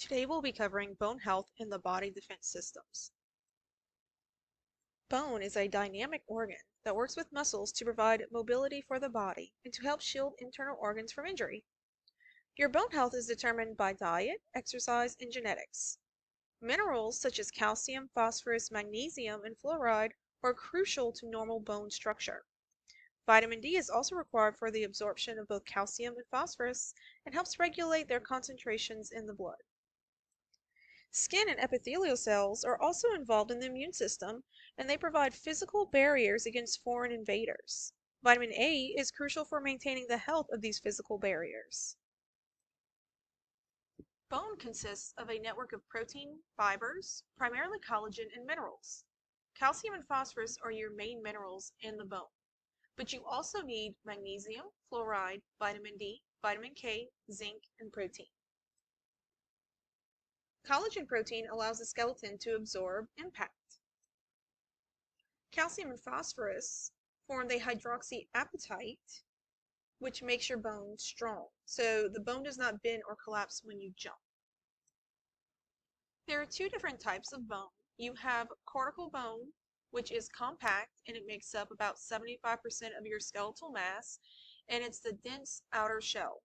Today we'll be covering bone health in the body defense systems. Bone is a dynamic organ that works with muscles to provide mobility for the body and to help shield internal organs from injury. Your bone health is determined by diet, exercise, and genetics. Minerals such as calcium, phosphorus, magnesium, and fluoride are crucial to normal bone structure. Vitamin D is also required for the absorption of both calcium and phosphorus and helps regulate their concentrations in the blood. Skin and epithelial cells are also involved in the immune system, and they provide physical barriers against foreign invaders. Vitamin A is crucial for maintaining the health of these physical barriers. Bone consists of a network of protein, fibers, primarily collagen, and minerals. Calcium and phosphorus are your main minerals in the bone, but you also need magnesium, fluoride, vitamin D, vitamin K, zinc, and protein. Collagen protein allows the skeleton to absorb impact. Calcium and phosphorus form the hydroxyapatite, which makes your bone strong, so the bone does not bend or collapse when you jump. There are two different types of bone. You have cortical bone, which is compact, and it makes up about 75% of your skeletal mass, and it's the dense outer shell.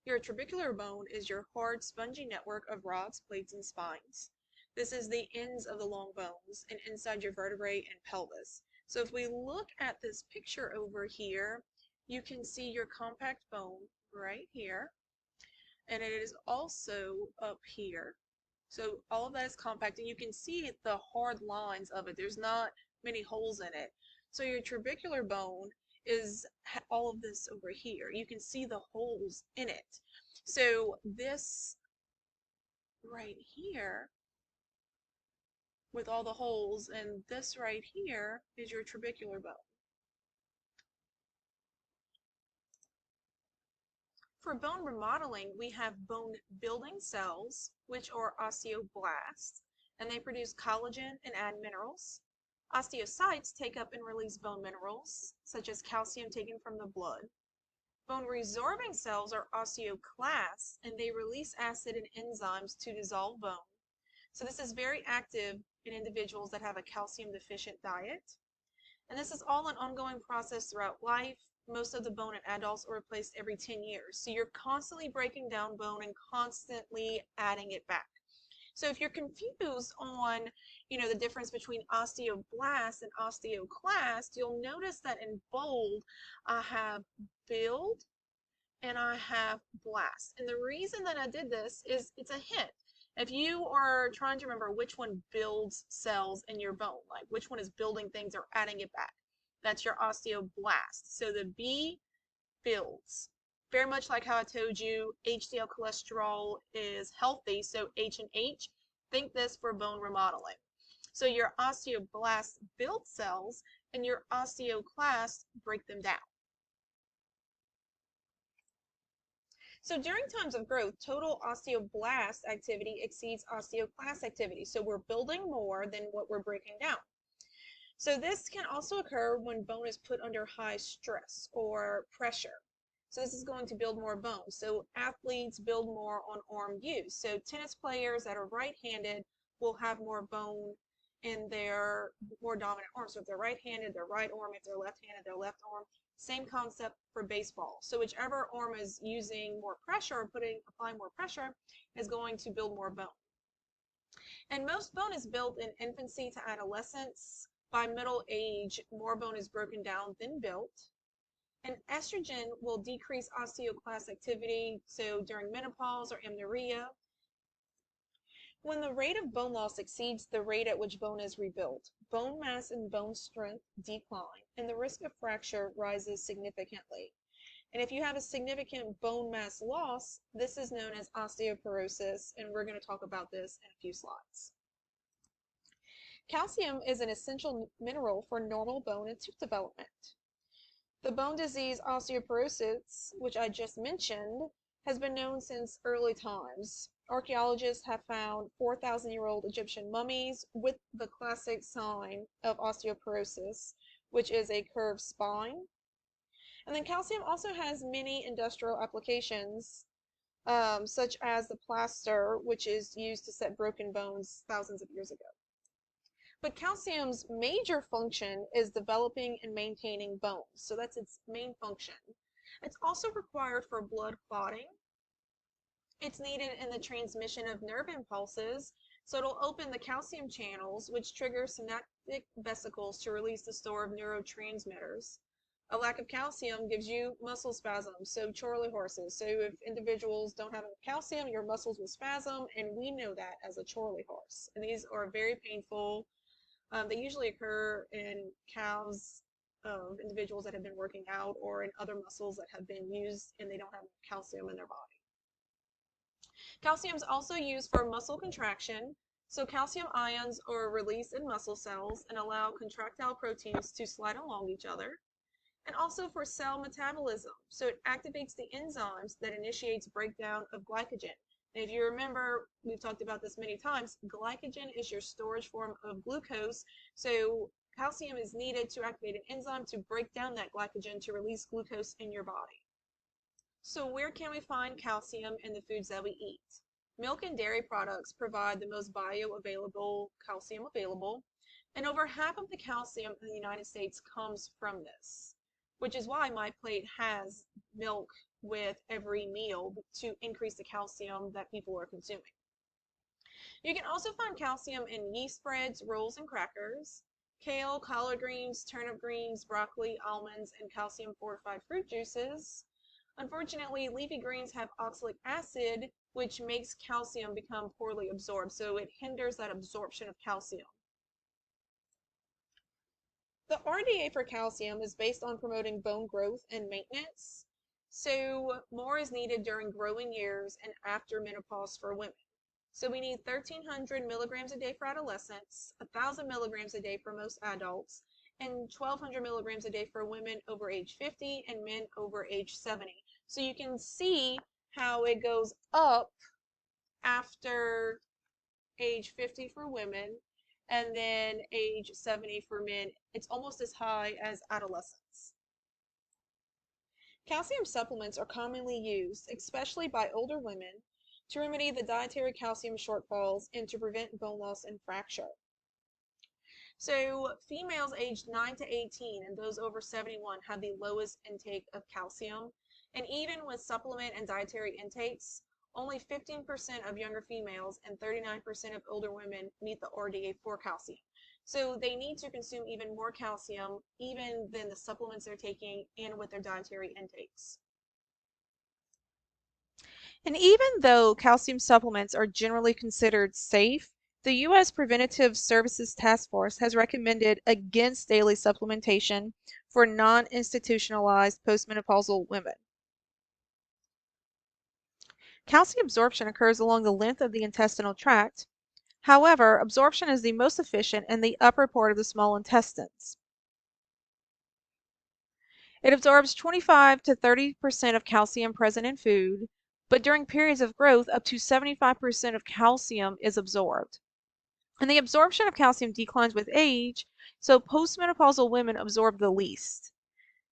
Your trabecular bone is your hard, spongy network of rods, plates, and spines. This is the ends of the long bones and inside your vertebrae and pelvis. So if we look at this picture over here, you can see your compact bone right here, and it is also up here. So all of that is compact, and you can see the hard lines of it. There's not many holes in it. So your trabecular bone is all of this over here. You can see the holes in it. So this right here with all the holes, and this right here is your trabecular bone. For bone remodeling, we have bone building cells, which are osteoblasts, and they produce collagen and add minerals. Osteocytes take up and release bone minerals, such as calcium taken from the blood. Bone resorbing cells are osteoclasts, and they release acid and enzymes to dissolve bone. So this is very active in individuals that have a calcium deficient diet. And this is all an ongoing process throughout life. Most of the bone in adults are replaced every 10 years. So you're constantly breaking down bone and constantly adding it back. So if you're confused on, the difference between osteoblast and osteoclast, you'll notice that in bold, I have build and I have blast. And the reason that I did this is it's a hint. If you are trying to remember which one builds cells in your bone, like which one is building things or adding it back, that's your osteoblast. So the B builds. Very much like how I told you, HDL cholesterol is healthy, so H and H, think this for bone remodeling. So your osteoblasts build cells, and your osteoclasts break them down. So during times of growth, total osteoblast activity exceeds osteoclast activity. So we're building more than what we're breaking down. So this can also occur when bone is put under high stress or pressure. So this is going to build more bone. So athletes build more on arm use. So tennis players that are right-handed will have more bone in their more dominant arm. So if they're right-handed, their right arm. If they're left-handed, their left arm. Same concept for baseball. So whichever arm is using more pressure or applying more pressure is going to build more bone. And most bone is built in infancy to adolescence. By middle age, more bone is broken down than built. And estrogen will decrease osteoclast activity, so during menopause or amenorrhea. When the rate of bone loss exceeds the rate at which bone is rebuilt, bone mass and bone strength decline, and the risk of fracture rises significantly. And if you have a significant bone mass loss, this is known as osteoporosis, and we're going to talk about this in a few slides. Calcium is an essential mineral for normal bone and tooth development. The bone disease osteoporosis, which I just mentioned, has been known since early times. Archaeologists have found 4,000-year-old Egyptian mummies with the classic sign of osteoporosis, which is a curved spine. And then calcium also has many industrial applications. such as the plaster, which is used to set broken bones thousands of years ago. But calcium's major function is developing and maintaining bones, so that's its main function. It's also required for blood clotting. It's needed in the transmission of nerve impulses, so it'll open the calcium channels, which trigger synaptic vesicles to release the store of neurotransmitters. A lack of calcium gives you muscle spasms, so Charlie horses. So if individuals don't have enough calcium, your muscles will spasm, and we know that as a Charlie horse. And these are very painful. They usually occur in calves of individuals that have been working out or in other muscles that have been used and they don't have calcium in their body. Calcium is also used for muscle contraction, so calcium ions are released in muscle cells and allow contractile proteins to slide along each other, and also for cell metabolism, so it activates the enzymes that initiates breakdown of glycogen. And if you remember, we've talked about this many times, glycogen is your storage form of glucose, so calcium is needed to activate an enzyme to break down that glycogen to release glucose in your body. So where can we find calcium in the foods that we eat? Milk and dairy products provide the most bioavailable calcium available, and over half of the calcium in the United States comes from this, which is why my plate has milk with every meal to increase the calcium that people are consuming. You can also find calcium in yeast spreads, rolls, and crackers, kale, collard greens, turnip greens, broccoli, almonds, and calcium fortified fruit juices. Unfortunately, leafy greens have oxalic acid, which makes calcium become poorly absorbed, so it hinders that absorption of calcium. The RDA for calcium is based on promoting bone growth and maintenance, so more is needed during growing years and after menopause for women. So we need 1,300 milligrams a day for adolescents, 1,000 milligrams a day for most adults, and 1,200 milligrams a day for women over age 50 and men over age 70. So you can see how it goes up after age 50 for women and then age 70 for men. It's almost as high as adolescents. Calcium supplements are commonly used, especially by older women, to remedy the dietary calcium shortfalls and to prevent bone loss and fracture. So females aged 9 to 18 and those over 71 have the lowest intake of calcium. And even with supplement and dietary intakes, only 15% of younger females and 39% of older women meet the RDA for calcium. So they need to consume even more calcium even than the supplements they're taking and with their dietary intakes. And even though calcium supplements are generally considered safe, the U.S. Preventive Services Task Force has recommended against daily supplementation for non-institutionalized postmenopausal women. Calcium absorption occurs along the length of the intestinal tract. However, absorption is the most efficient in the upper part of the small intestines. It absorbs 25 to 30% of calcium present in food, but during periods of growth, up to 75% of calcium is absorbed. And the absorption of calcium declines with age, so postmenopausal women absorb the least.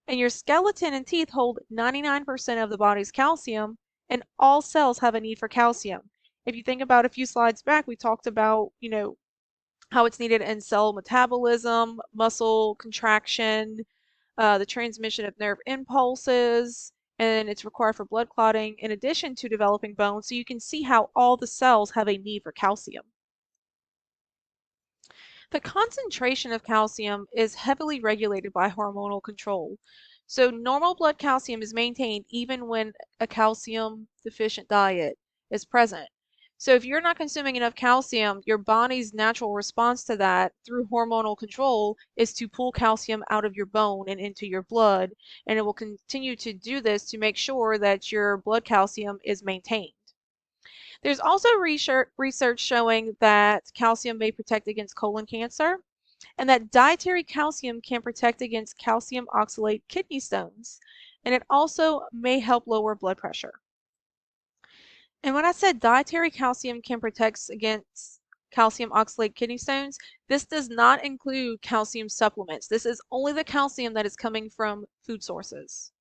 And your skeleton and teeth hold 99% of the body's calcium, and all cells have a need for calcium. If you think about a few slides back, we talked about, how it's needed in cell metabolism, muscle contraction, the transmission of nerve impulses, and it's required for blood clotting in addition to developing bone. So you can see how all the cells have a need for calcium. The concentration of calcium is heavily regulated by hormonal control. So normal blood calcium is maintained even when a calcium deficient diet is present. So if you're not consuming enough calcium, your body's natural response to that through hormonal control is to pull calcium out of your bone and into your blood, and it will continue to do this to make sure that your blood calcium is maintained. There's also research showing that calcium may protect against colon cancer, and that dietary calcium can protect against calcium oxalate kidney stones, and it also may help lower blood pressure. And when I said dietary calcium can protect against calcium oxalate kidney stones, this does not include calcium supplements. This is only the calcium that is coming from food sources.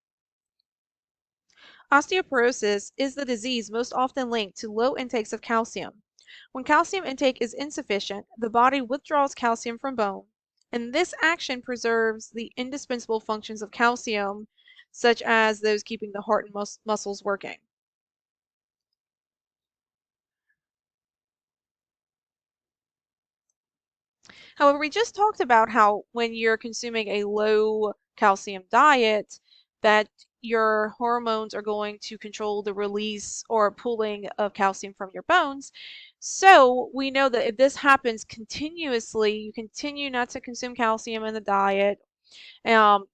Osteoporosis is the disease most often linked to low intakes of calcium. When calcium intake is insufficient, the body withdraws calcium from bone, and this action preserves the indispensable functions of calcium, such as those keeping the heart and muscles working. However, we just talked about how when you're consuming a low calcium diet, that your hormones are going to control the release or pulling of calcium from your bones. So we know that if this happens continuously, you continue not to consume calcium in the diet,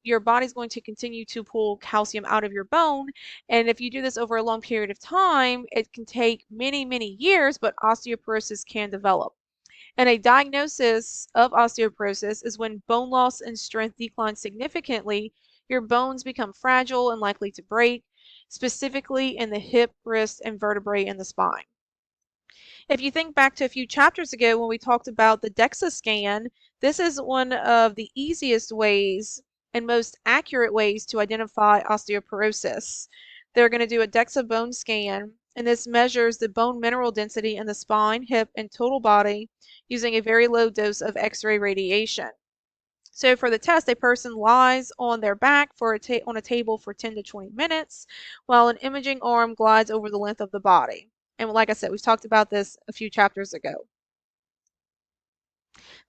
your body's going to continue to pull calcium out of your bone. And if you do this over a long period of time, it can take many, many years, but osteoporosis can develop. And a diagnosis of osteoporosis is when bone loss and strength decline significantly, your bones become fragile and likely to break, specifically in the hip, wrist, and vertebrae in the spine. If you think back to a few chapters ago when we talked about the DEXA scan, this is one of the easiest ways and most accurate ways to identify osteoporosis. They're going to do a DEXA bone scan, and this measures the bone mineral density in the spine, hip, and total body using a very low dose of X-ray radiation. So for the test, a person lies on their back on a table for 10 to 20 minutes while an imaging arm glides over the length of the body. And like I said, we've talked about this a few chapters ago.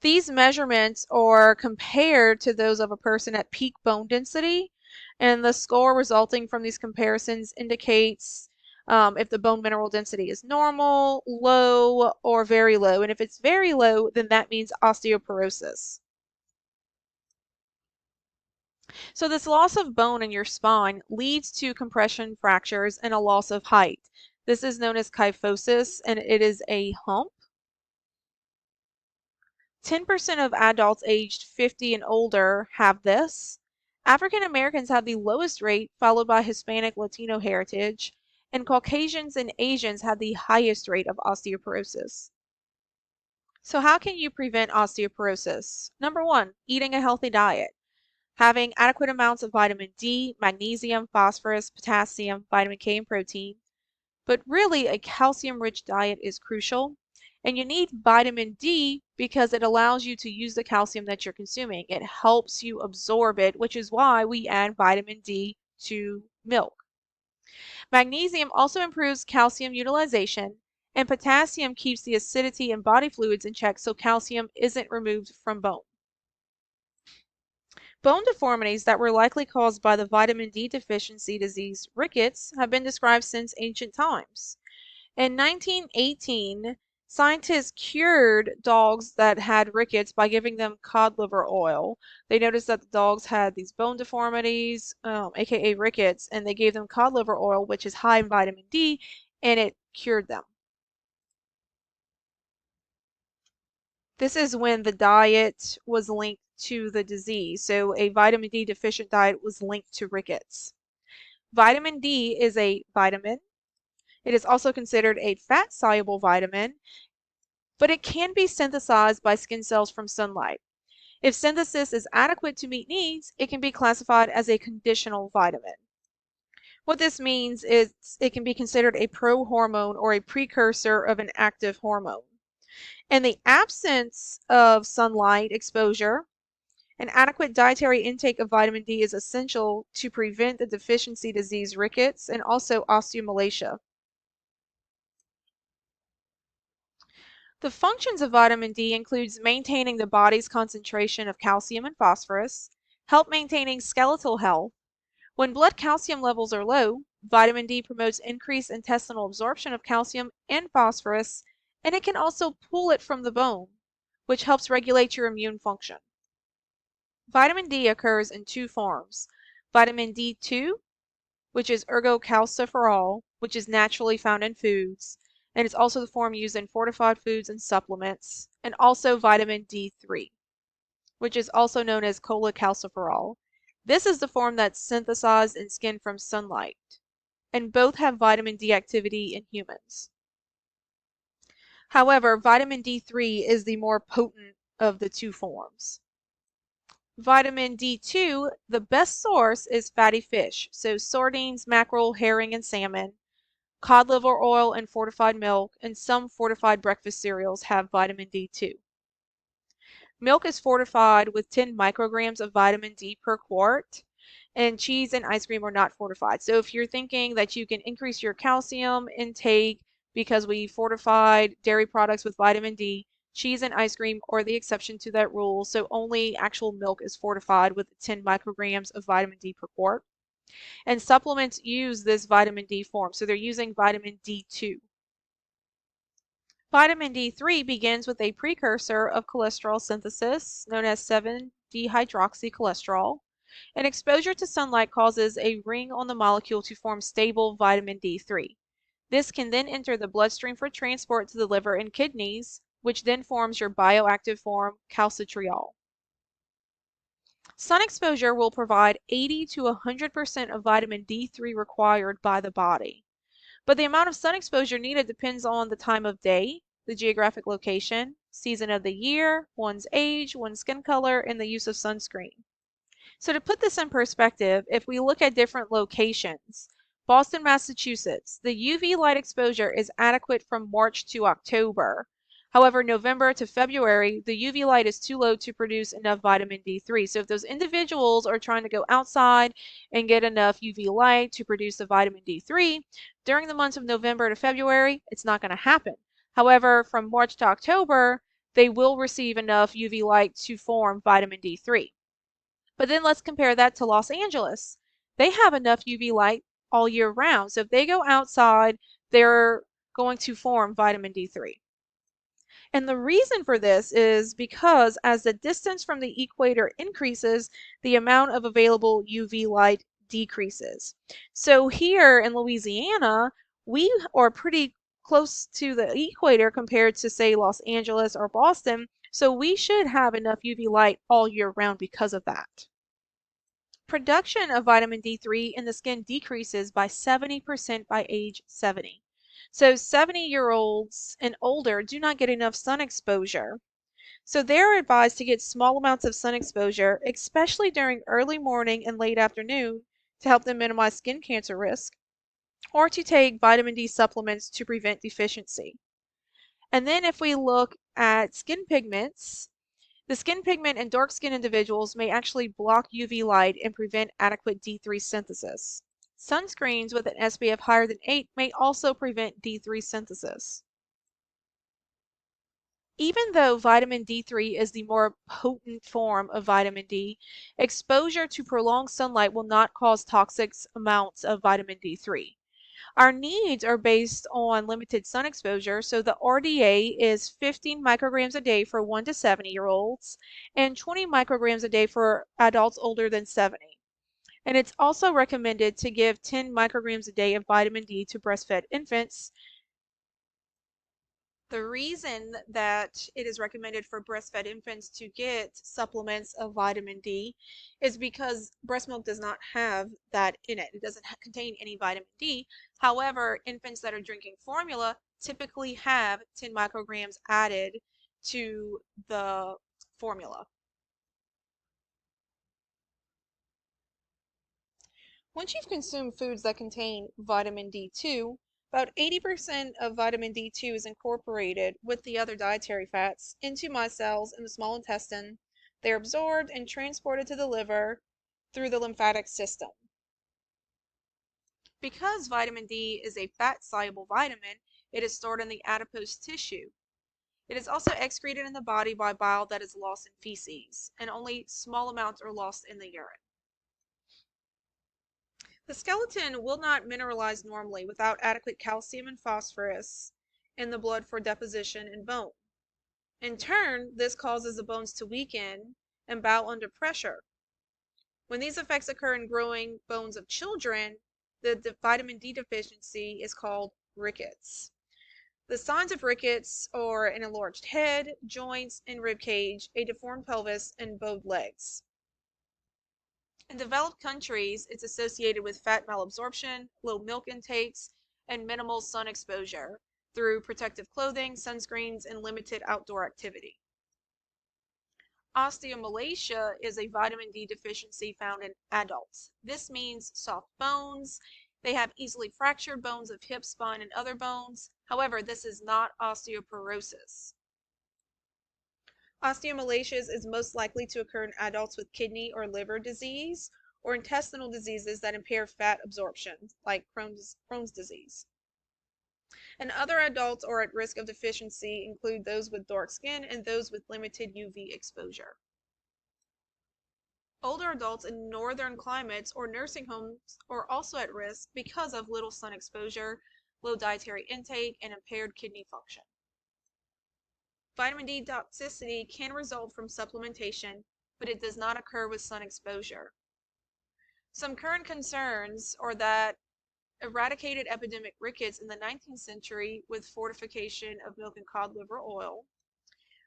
These measurements are compared to those of a person at peak bone density, and the score resulting from these comparisons indicates if the bone mineral density is normal, low, or very low. And if it's very low, then that means osteoporosis. So this loss of bone in your spine leads to compression fractures and a loss of height. This is known as kyphosis, and it is a hump. 10% of adults aged 50 and older have this. African Americans have the lowest rate, followed by Hispanic Latino heritage, and Caucasians and Asians have the highest rate of osteoporosis. So how can you prevent osteoporosis? Number one, eating a healthy diet. Having adequate amounts of vitamin D, magnesium, phosphorus, potassium, vitamin K, and protein. But really, a calcium-rich diet is crucial. And you need vitamin D because it allows you to use the calcium that you're consuming. It helps you absorb it, which is why we add vitamin D to milk. Magnesium also improves calcium utilization, and potassium keeps the acidity in body fluids in check so calcium isn't removed from bone. Bone deformities that were likely caused by the vitamin D deficiency disease rickets have been described since ancient times. In 1918, scientists cured dogs that had rickets by giving them cod liver oil. They noticed that the dogs had these bone deformities, aka rickets, and they gave them cod liver oil, which is high in vitamin D, and it cured them. This is when the diet was linked to the disease. So a vitamin D deficient diet was linked to rickets. Vitamin D is a vitamin. It is also considered a fat-soluble vitamin, but it can be synthesized by skin cells from sunlight. If synthesis is adequate to meet needs, it can be classified as a conditional vitamin. What this means is it can be considered a prohormone or a precursor of an active hormone. In the absence of sunlight exposure, an adequate dietary intake of vitamin D is essential to prevent the deficiency disease rickets and also osteomalacia. The functions of vitamin D includes maintaining the body's concentration of calcium and phosphorus, help maintaining skeletal health. When blood calcium levels are low, vitamin D promotes increased intestinal absorption of calcium and phosphorus, and it can also pull it from the bone, which helps regulate your immune function. Vitamin D occurs in two forms. Vitamin D2, which is ergocalciferol, which is naturally found in foods, and it's also the form used in fortified foods and supplements, and also vitamin D3, which is also known as cholecalciferol. This is the form that's synthesized in skin from sunlight, and both have vitamin D activity in humans. However, vitamin D3 is the more potent of the two forms. Vitamin D2, the best source is fatty fish, so sardines, mackerel, herring, and salmon. Cod liver oil and fortified milk, and some fortified breakfast cereals have vitamin D2. Milk is fortified with 10 micrograms of vitamin D per quart, and cheese and ice cream are not fortified. So if you're thinking that you can increase your calcium intake because we fortified dairy products with vitamin D, cheese and ice cream are the exception to that rule. So only actual milk is fortified with 10 micrograms of vitamin D per quart. And supplements use this vitamin D form. So they're using vitamin D2. Vitamin D3 begins with a precursor of cholesterol synthesis known as 7-dehydroxycholesterol, and exposure to sunlight causes a ring on the molecule to form stable vitamin D3. This can then enter the bloodstream for transport to the liver and kidneys, which then forms your bioactive form, calcitriol. Sun exposure will provide 80 to 100% of vitamin D3 required by the body. But the amount of sun exposure needed depends on the time of day, the geographic location, season of the year, one's age, one's skin color, and the use of sunscreen. So to put this in perspective, if we look at different locations, Boston, Massachusetts, the UV light exposure is adequate from March to October. However, November to February, the UV light is too low to produce enough vitamin D3. So if those individuals are trying to go outside and get enough UV light to produce the vitamin D3, during the months of November to February, it's not going to happen. However, from March to October, they will receive enough UV light to form vitamin D3. But then let's compare that to Los Angeles. They have enough UV light all year round. So if they go outside, they're going to form vitamin D3. And the reason for this is because as the distance from the equator increases, the amount of available UV light decreases. So here in Louisiana, we are pretty close to the equator compared to, say, Los Angeles or Boston. So we should have enough UV light all year round because of that. Production of vitamin D3 in the skin decreases by 70% by age 70. So 70-year-olds and older do not get enough sun exposure. So they're advised to get small amounts of sun exposure, especially during early morning and late afternoon, to help them minimize skin cancer risk, or to take vitamin D supplements to prevent deficiency. And then if we look at skin pigments, the skin pigment in dark skinned individuals may actually block UV light and prevent adequate D3 synthesis. Sunscreens with an SPF higher than 8 may also prevent D3 synthesis. Even though vitamin D3 is the more potent form of vitamin D, exposure to prolonged sunlight will not cause toxic amounts of vitamin D3. Our needs are based on limited sun exposure, so the RDA is 15 micrograms a day for 1 to 70-year-olds and 20 micrograms a day for adults older than 70. And it's also recommended to give 10 micrograms a day of vitamin D to breastfed infants. The reason that it is recommended for breastfed infants to get supplements of vitamin D is because breast milk does not have that in it. It doesn't contain any vitamin D. However, infants that are drinking formula typically have 10 micrograms added to the formula. Once you've consumed foods that contain vitamin D2, about 80% of vitamin D2 is incorporated with the other dietary fats into micelles in the small intestine. They're absorbed and transported to the liver through the lymphatic system. Because vitamin D is a fat-soluble vitamin, it is stored in the adipose tissue. It is also excreted in the body by bile that is lost in feces, and only small amounts are lost in the urine. The skeleton will not mineralize normally without adequate calcium and phosphorus in the blood for deposition in bone. In turn, this causes the bones to weaken and bow under pressure. When these effects occur in growing bones of children, the vitamin D deficiency is called rickets. The signs of rickets are an enlarged head, joints, and rib cage, a deformed pelvis, and bowed legs. In developed countries, it's associated with fat malabsorption, low milk intakes, and minimal sun exposure through protective clothing, sunscreens, and limited outdoor activity. Osteomalacia is a vitamin D deficiency found in adults. This means soft bones. They have easily fractured bones of hip, spine, and other bones. However, this is not osteoporosis. Osteomalacia is most likely to occur in adults with kidney or liver disease or intestinal diseases that impair fat absorption, like Crohn's disease. And other adults are at risk of deficiency include those with dark skin and those with limited UV exposure. Older adults in northern climates or nursing homes are also at risk because of little sun exposure, low dietary intake, and impaired kidney function. Vitamin D toxicity can result from supplementation, but it does not occur with sun exposure. Some current concerns are that eradicated epidemic rickets in the 19th century with fortification of milk and cod liver oil.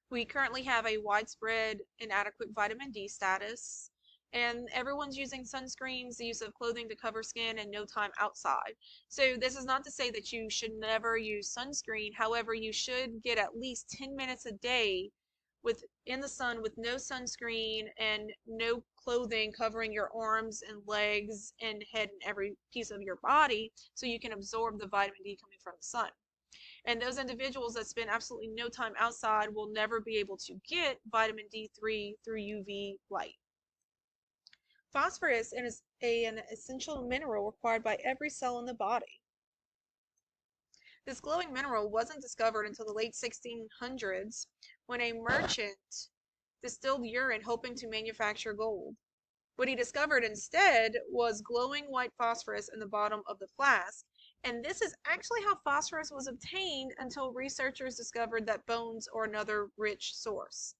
We currently have a widespread inadequate vitamin D status, and everyone's using sunscreens, the use of clothing to cover skin, and no time outside. So this is not to say that you should never use sunscreen. However, you should get at least 10 minutes a day in the sun with no sunscreen and no clothing covering your arms and legs and head and every piece of your body so you can absorb the vitamin D coming from the sun. And those individuals that spend absolutely no time outside will never be able to get vitamin D3 through UV light. Phosphorus is an essential mineral required by every cell in the body. This glowing mineral wasn't discovered until the late 1600s when a merchant distilled urine hoping to manufacture gold. What he discovered instead was glowing white phosphorus in the bottom of the flask, and this is actually how phosphorus was obtained until researchers discovered that bones are another rich source.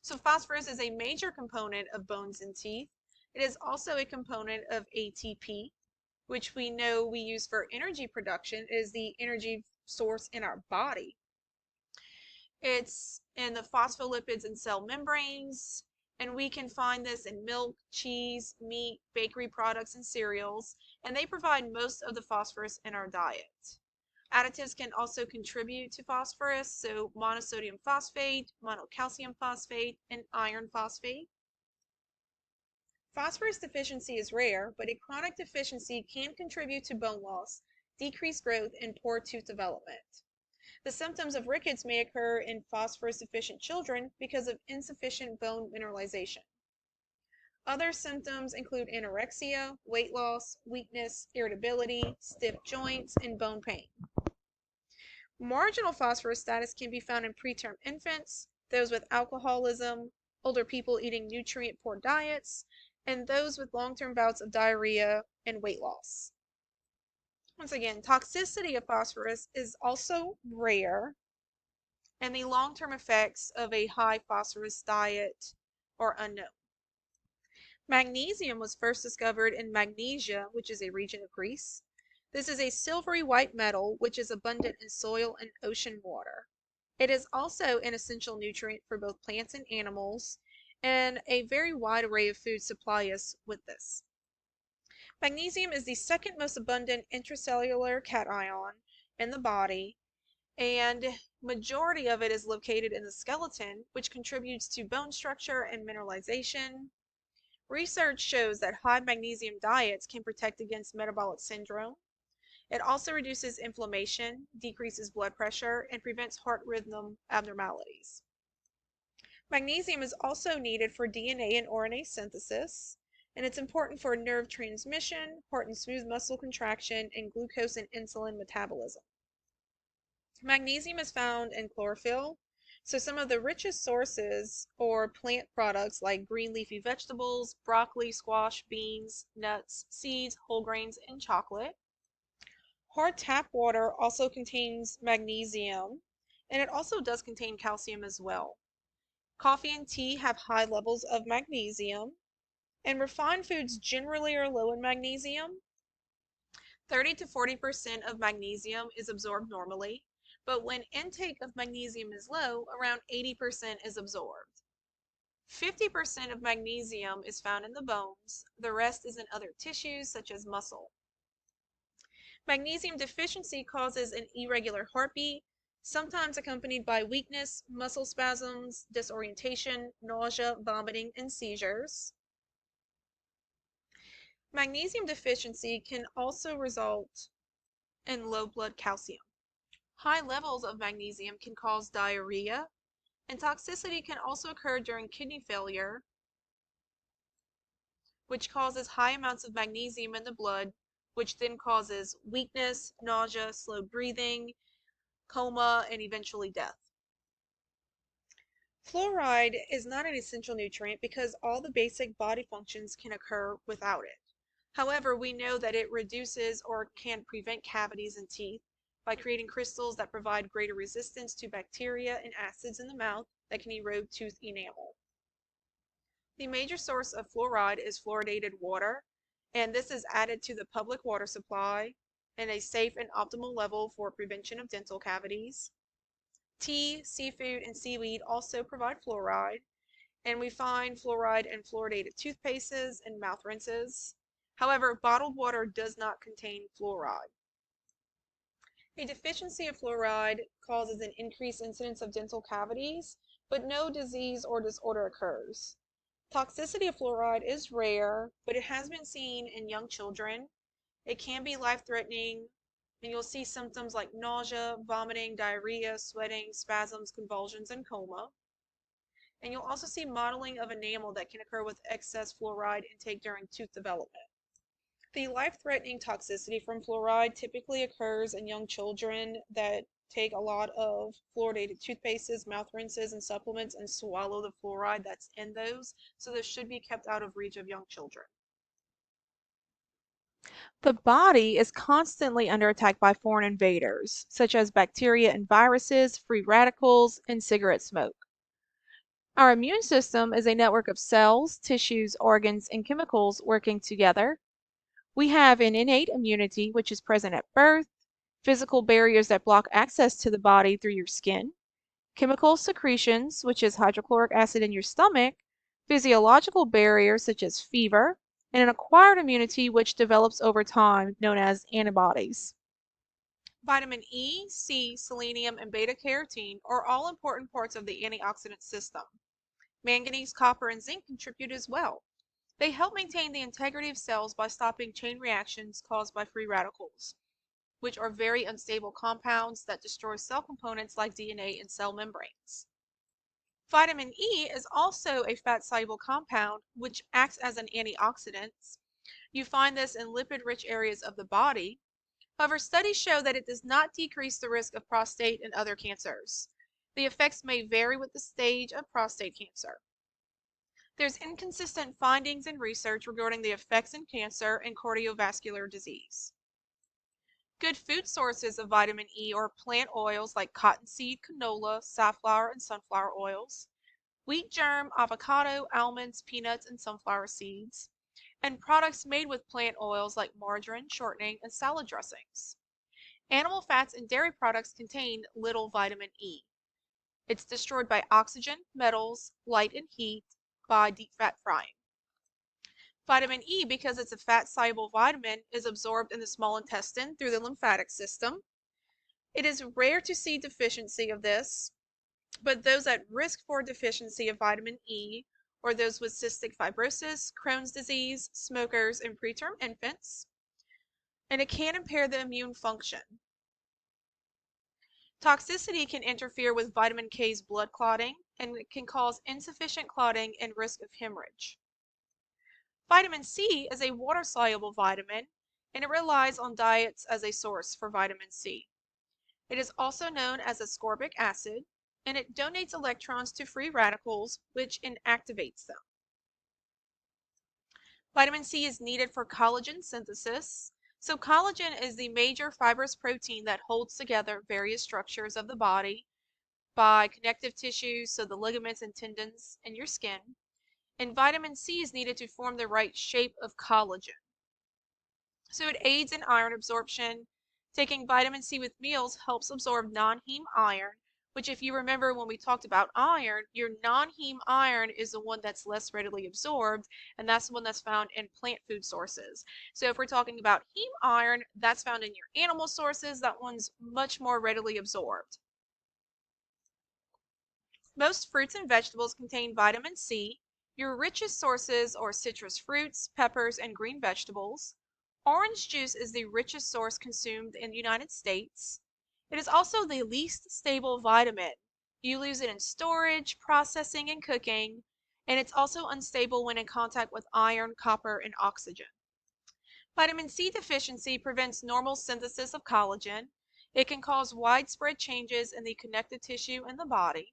So phosphorus is a major component of bones and teeth. It is also a component of ATP, which we know we use for energy production. It is the energy source in our body. It's in the phospholipids and cell membranes, and we can find this in milk, cheese, meat, bakery products, and cereals, and they provide most of the phosphorus in our diet. Additives can also contribute to phosphorus, so monosodium phosphate, monocalcium phosphate, and iron phosphate. Phosphorus deficiency is rare, but a chronic deficiency can contribute to bone loss, decreased growth, and poor tooth development. The symptoms of rickets may occur in phosphorus deficient children because of insufficient bone mineralization. Other symptoms include anorexia, weight loss, weakness, irritability, stiff joints, and bone pain. Marginal phosphorus status can be found in preterm infants, those with alcoholism, older people eating nutrient-poor diets, and those with long-term bouts of diarrhea and weight loss. Once again, toxicity of phosphorus is also rare, and the long-term effects of a high phosphorus diet are unknown. Magnesium was first discovered in Magnesia, which is a region of Greece. This is a silvery white metal which is abundant in soil and ocean water. It is also an essential nutrient for both plants and animals, and a very wide array of foods supply us with this. Magnesium is the second most abundant intracellular cation in the body, and majority of it is located in the skeleton, which contributes to bone structure and mineralization. Research shows that high magnesium diets can protect against metabolic syndrome. It also reduces inflammation, decreases blood pressure, and prevents heart rhythm abnormalities. Magnesium is also needed for DNA and RNA synthesis, and it's important for nerve transmission, heart and smooth muscle contraction, and glucose and insulin metabolism. Magnesium is found in chlorophyll, so some of the richest sources are plant products like green leafy vegetables, broccoli, squash, beans, nuts, seeds, whole grains, and chocolate. Hard tap water also contains magnesium, and it also does contain calcium as well. Coffee and tea have high levels of magnesium, and refined foods generally are low in magnesium. 30 to 40% of magnesium is absorbed normally, but when intake of magnesium is low, around 80% is absorbed. 50% of magnesium is found in the bones, the rest is in other tissues such as muscle. Magnesium deficiency causes an irregular heartbeat, sometimes accompanied by weakness, muscle spasms, disorientation, nausea, vomiting, and seizures. Magnesium deficiency can also result in low blood calcium. High levels of magnesium can cause diarrhea, and toxicity can also occur during kidney failure, which causes high amounts of magnesium in the blood, which then causes weakness, nausea, slow breathing, coma, and eventually death. Fluoride is not an essential nutrient because all the basic body functions can occur without it. However, we know that it reduces or can prevent cavities in teeth by creating crystals that provide greater resistance to bacteria and acids in the mouth that can erode tooth enamel. The major source of fluoride is fluoridated water, and this is added to the public water supply in a safe and optimal level for prevention of dental cavities. Tea, seafood, and seaweed also provide fluoride, and we find fluoride in fluoridated toothpastes and mouth rinses. However, bottled water does not contain fluoride. A deficiency of fluoride causes an increased incidence of dental cavities, but no disease or disorder occurs. Toxicity of fluoride is rare, but it has been seen in young children. It can be life-threatening, and you'll see symptoms like nausea, vomiting, diarrhea, sweating, spasms, convulsions, and coma. And you'll also see mottling of enamel that can occur with excess fluoride intake during tooth development. The life-threatening toxicity from fluoride typically occurs in young children that take a lot of fluoridated toothpastes, mouth rinses, and supplements and swallow the fluoride that's in those, so this should be kept out of reach of young children. The body is constantly under attack by foreign invaders, such as bacteria and viruses, free radicals, and cigarette smoke. Our immune system is a network of cells, tissues, organs, and chemicals working together. We have an innate immunity, which is present at birth, physical barriers that block access to the body through your skin, chemical secretions, which is hydrochloric acid in your stomach, physiological barriers such as fever, and an acquired immunity which develops over time, known as antibodies. Vitamin E, C, selenium, and beta-carotene are all important parts of the antioxidant system. Manganese, copper, and zinc contribute as well. They help maintain the integrity of cells by stopping chain reactions caused by free radicals, which are very unstable compounds that destroy cell components like DNA and cell membranes. Vitamin E is also a fat-soluble compound which acts as an antioxidant. You find this in lipid-rich areas of the body. However, studies show that it does not decrease the risk of prostate and other cancers. The effects may vary with the stage of prostate cancer. There's inconsistent findings in research regarding the effects in cancer and cardiovascular disease. Good food sources of vitamin E are plant oils like cottonseed, canola, safflower, and sunflower oils, wheat germ, avocado, almonds, peanuts, and sunflower seeds, and products made with plant oils like margarine, shortening, and salad dressings. Animal fats and dairy products contain little vitamin E. It's destroyed by oxygen, metals, light, and heat by deep fat frying. Vitamin E, because it's a fat-soluble vitamin, is absorbed in the small intestine through the lymphatic system. It is rare to see deficiency of this, but those at risk for deficiency of vitamin E are those with cystic fibrosis, Crohn's disease, smokers, and preterm infants, and it can impair the immune function. Toxicity can interfere with vitamin K's blood clotting, and it can cause insufficient clotting and risk of hemorrhage. Vitamin C is a water-soluble vitamin, and it relies on diets as a source for vitamin C. It is also known as ascorbic acid, and it donates electrons to free radicals, which inactivates them. Vitamin C is needed for collagen synthesis. So collagen is the major fibrous protein that holds together various structures of the body by connective tissues, so the ligaments and tendons in your skin. And vitamin C is needed to form the right shape of collagen. So it aids in iron absorption. Taking vitamin C with meals helps absorb non-heme iron, which if you remember when we talked about iron, your non-heme iron is the one that's less readily absorbed, and that's the one that's found in plant food sources. So if we're talking about heme iron, that's found in your animal sources, that one's much more readily absorbed. Most fruits and vegetables contain vitamin C. Your richest sources are citrus fruits, peppers, and green vegetables. Orange juice is the richest source consumed in the United States. It is also the least stable vitamin. You lose it in storage, processing, and cooking, and it's also unstable when in contact with iron, copper, and oxygen. Vitamin C deficiency prevents normal synthesis of collagen. It can cause widespread changes in the connective tissue in the body.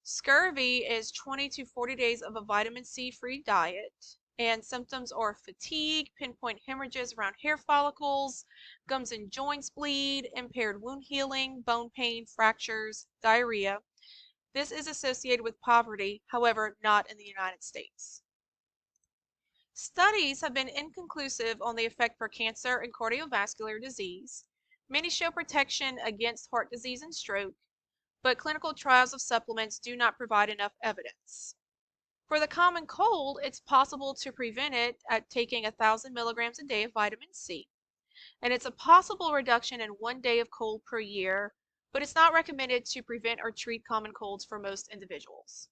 Scurvy is 20 to 40 days of a vitamin C free diet, and symptoms are fatigue, pinpoint hemorrhages around hair follicles, gums and joints bleed, impaired wound healing, bone pain, fractures, diarrhea. This is associated with poverty, however, not in the United States. Studies have been inconclusive on the effect for cancer and cardiovascular disease. Many show protection against heart disease and stroke, but clinical trials of supplements do not provide enough evidence. For the common cold, it's possible to prevent it at taking 1,000 milligrams a day of vitamin C. And it's a possible reduction in 1 day of cold per year, but it's not recommended to prevent or treat common colds for most individuals.